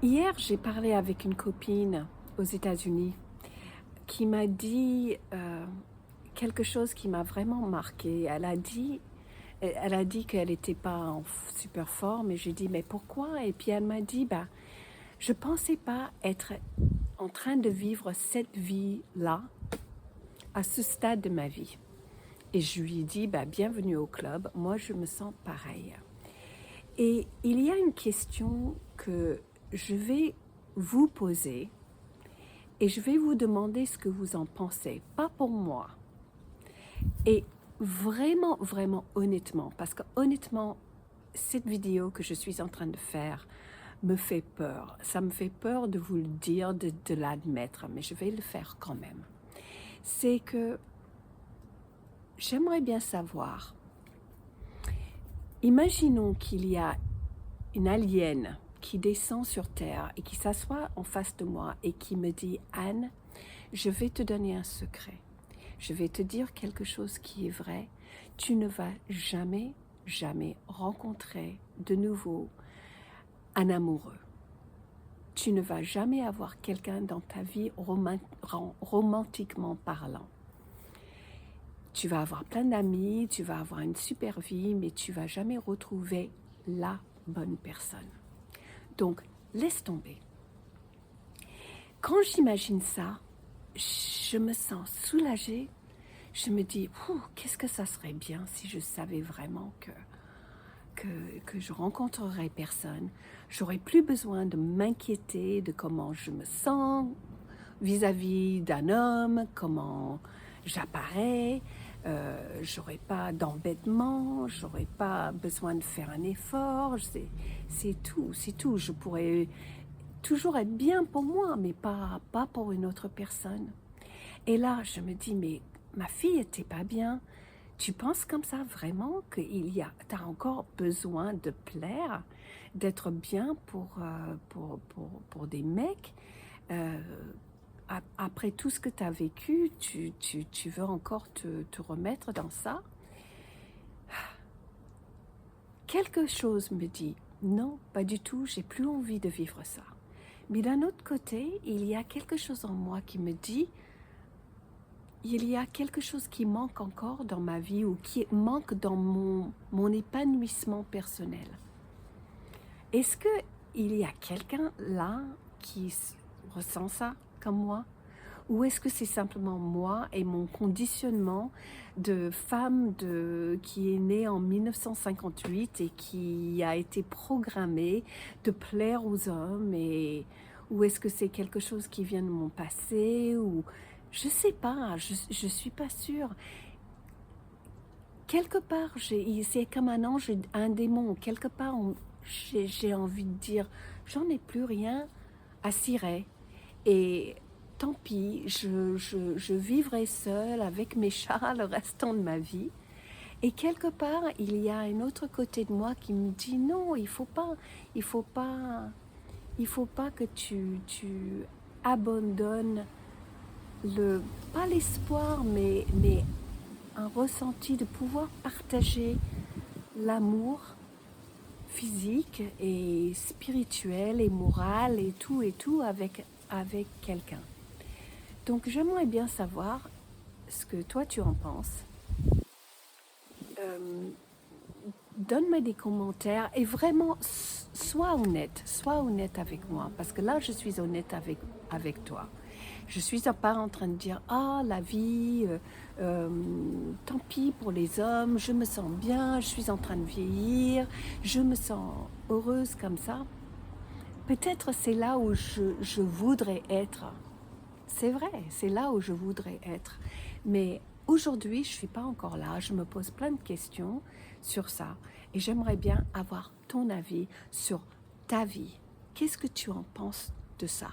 Hier, j'ai parlé avec une copine aux États-Unis qui m'a dit quelque chose qui m'a vraiment marqué. Elle a dit qu'elle n'était pas en super forme et j'ai dit mais pourquoi? Et puis elle m'a dit bah je pensais pas être en train de vivre cette vie-là à ce stade de ma vie. Et je lui ai dit bah bienvenue au club. Moi je me sens pareil. Et il y a une question que je vais vous poser et je vais vous demander ce que vous en pensez, pas pour moi. Et vraiment, vraiment honnêtement, parce que honnêtement, cette vidéo que je suis en train de faire me fait peur. Ça me fait peur de vous le dire, de l'admettre, mais je vais le faire quand même. C'est que j'aimerais bien savoir, imaginons qu'il y a une alien qui descend sur Terre et qui s'assoit en face de moi et qui me dit « Anne, je vais te donner un secret. Je vais te dire quelque chose qui est vrai. Tu ne vas jamais, jamais rencontrer de nouveau un amoureux. Tu ne vas jamais avoir quelqu'un dans ta vie romantiquement parlant. Tu vas avoir plein d'amis, tu vas avoir une super vie, mais tu ne vas jamais retrouver la bonne personne. Donc, laisse tomber. » Quand j'imagine ça, je me sens soulagée. Je me dis, qu'est-ce que ça serait bien si je savais vraiment que je rencontrerais personne. J'aurais plus besoin de m'inquiéter de comment je me sens vis-à-vis d'un homme, comment j'apparais. J'aurais pas d'embêtement, j'aurais pas besoin de faire un effort. C'est tout. Je pourrais toujours être bien pour moi, mais pas pour une autre personne. Et là, je me dis, mais ma fille était pas bien. Tu penses comme ça vraiment que t'as encore besoin de plaire, d'être bien pour des mecs après tout ce que tu as vécu, tu veux encore te remettre dans ça? Quelque chose me dit, non, pas du tout, j'ai plus envie de vivre ça. Mais d'un autre côté, il y a quelque chose en moi qui me dit, il y a quelque chose qui manque encore dans ma vie ou qui manque dans mon épanouissement personnel. Est-ce qu'il y a quelqu'un là qui ressent ça comme moi? Ou est-ce que c'est simplement moi et mon conditionnement de femme qui est née en 1958 et qui a été programmée de plaire aux hommes ou est-ce que c'est quelque chose qui vient de mon passé ou je sais pas, je suis pas sûre. Quelque part, c'est comme un ange, un démon. Quelque part, j'ai envie de dire, j'en ai plus rien à cirer. Et tant pis, je vivrai seule avec mes chats le restant de ma vie. Et quelque part, il y a un autre côté de moi qui me dit, non, il faut pas que tu abandonnes pas l'espoir, mais un ressenti de pouvoir partager l'amour physique et spirituel et moral et tout avec quelqu'un. Donc j'aimerais bien savoir ce que toi tu en penses. Donne-moi des commentaires et vraiment sois honnête avec moi parce que là je suis honnête avec toi. Je suis pas en train de dire la vie, tant pis pour les hommes, je me sens bien, je suis en train de vieillir, je me sens heureuse comme ça. Peut-être c'est là où je voudrais être. C'est vrai, c'est là où je voudrais être. Mais aujourd'hui, je ne suis pas encore là. Je me pose plein de questions sur ça. Et j'aimerais bien avoir ton avis sur ta vie. Qu'est-ce que tu en penses de ça?